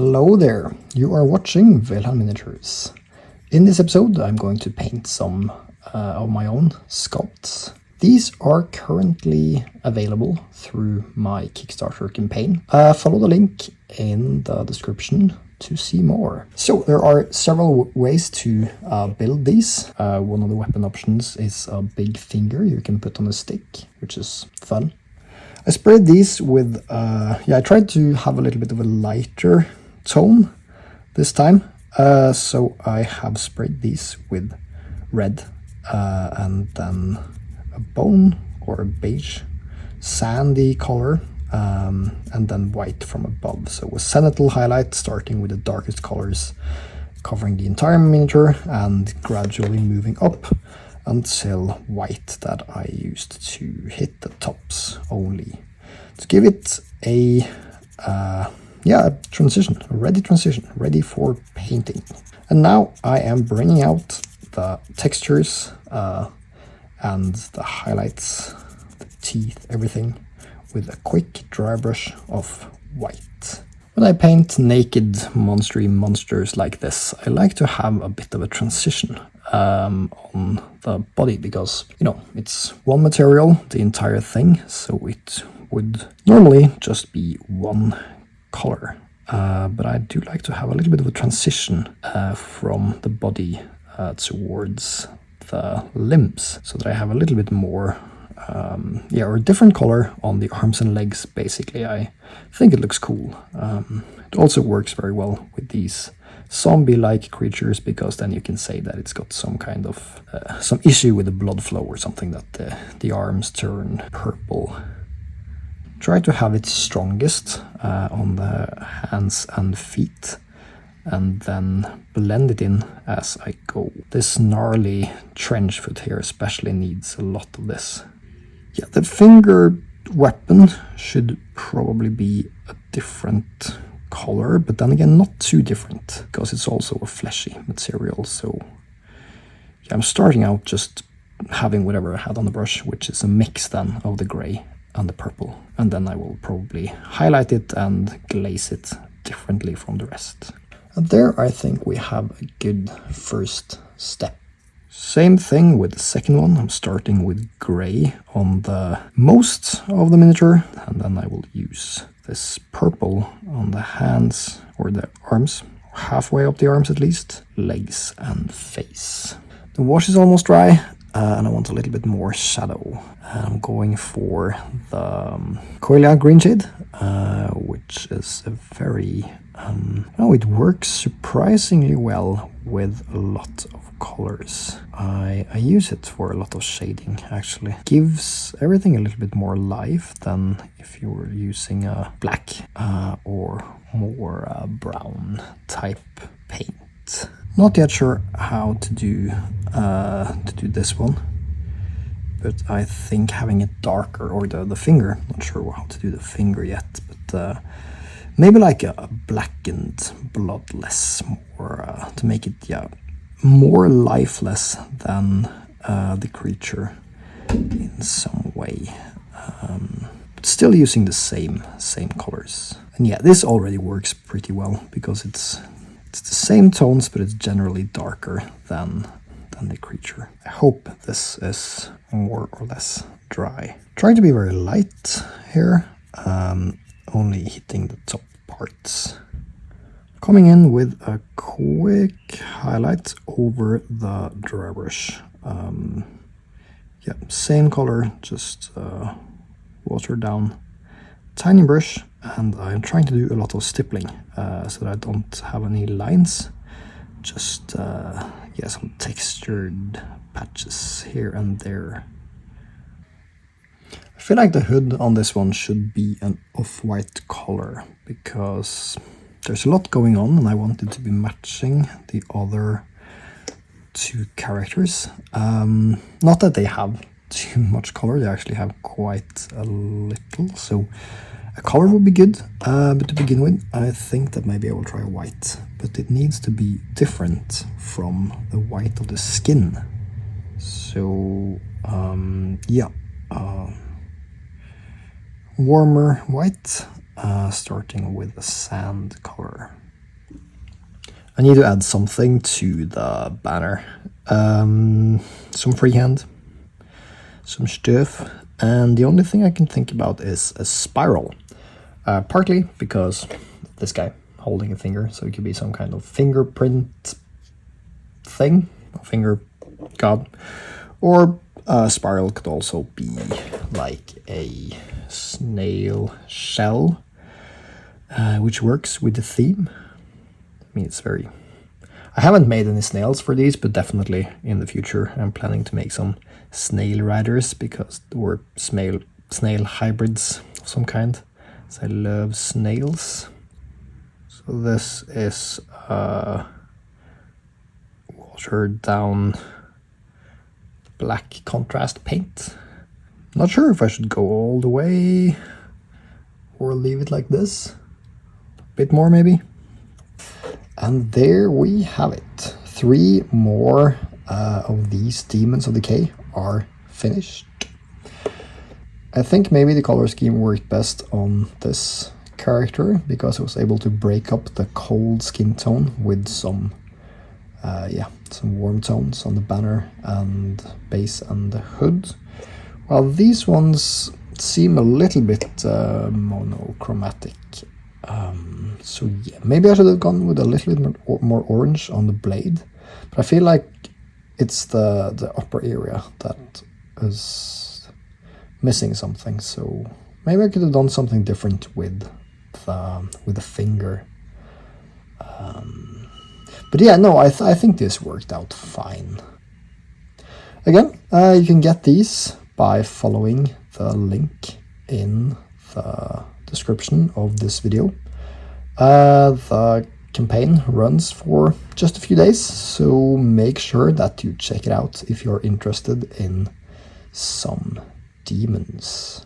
Hello there, you are watching Wilhelm Miniatures. In this episode I'm going to paint some of my own sculpts. These are currently available through my Kickstarter campaign. Follow the link in the description to see more. So there are several ways to build these. One of the weapon options is a big finger you can put on a stick, which is fun. I sprayed these with, I tried to have a little bit of a lighter tone this time. So I have sprayed these with red and then a bone or a beige sandy color and then white from above. So a zenithal highlight starting with the darkest colors covering the entire miniature and gradually moving up until white that I used to hit the tops only to give it a transition, ready for painting. And now I am bringing out the textures and the highlights, the teeth, everything with a quick dry brush of white. When I paint naked monsters like this, I like to have a bit of a transition on the body because, you know, it's one material, the entire thing, so it would normally just be one color. But I do like to have a little bit of a transition from the body towards the limbs, so that I have a little bit more or a different color on the arms and legs. Basically, I think it looks cool. It also works very well with these zombie-like creatures, because then you can say that it's got some kind of some issue with the blood flow or something, that the arms turn purple. Try to have it strongest on the hands and feet, and then blend it in as I go. This gnarly trench foot here especially needs a lot of this. Yeah, the finger weapon should probably be a different color, but then again not too different, because it's also a fleshy material. So yeah, I'm starting out just having whatever I had on the brush, which is a mix then of the gray and the purple, and then I will probably highlight it and glaze it differently from the rest. And there I think we have a good first step. Same thing with the second one. I'm starting with gray on the most of the miniature, and then I will use this purple on the hands or the arms, halfway up the arms at least, legs and face. The wash is almost dry, and I want a little bit more shadow. I'm going for the Coilia green shade, which is a very it works surprisingly well with a lot of colors. I use it for a lot of shading, actually. Gives everything a little bit more life than if you were using a black or more brown type paint. Not yet sure how to do this one, but I think having it darker, or the finger, not sure how to do the finger yet, but maybe like a blackened, bloodless, more to make it more lifeless than the creature in some way, but still using the same colors. And yeah, this already works pretty well because it's the same tones, but it's generally darker than the creature. I hope this is more or less dry. Trying to be very light here, only hitting the top parts. Coming in with a quick highlight over the dry brush. Same color, just watered down, tiny brush, and I'm trying to do a lot of stippling so that I don't have any lines. Just some textured patches here and there. I feel like the hood on this one should be an off-white color, because there's a lot going on and I want it to be matching the other two characters. Not that they have too much color, they actually have quite a little, so a color would be good, but to begin with, I think that maybe I will try a white, but it needs to be different from the white of the skin. So, warmer white, starting with a sand color. I need to add something to the banner. Some freehand, some stuff, and the only thing I can think about is a spiral. Partly because this guy holding a finger, so it could be some kind of fingerprint thing, a finger god, or a spiral could also be like a snail shell, which works with the theme. I mean, it's very... I haven't made any snails for these, but definitely in the future I'm planning to make some snail riders, because there were snail hybrids of some kind. So I love snails. So this is watered down black contrast paint. Not sure if I should go all the way or leave it like this. A bit more maybe. And there we have it. 3 more of these Demons of Decay are finished. I think maybe the color scheme worked best on this character, because I was able to break up the cold skin tone with some warm tones on the banner and base and the hood. While these ones seem a little bit monochromatic. So yeah, maybe I should have gone with a little bit more orange on the blade, but I feel like it's the upper area that is missing something. So maybe I could have done something different with the finger. But yeah, no, I think this worked out fine. Again, you can get these by following the link in the description of this video. The campaign runs for just a few days, so make sure that you check it out if you're interested in some demons.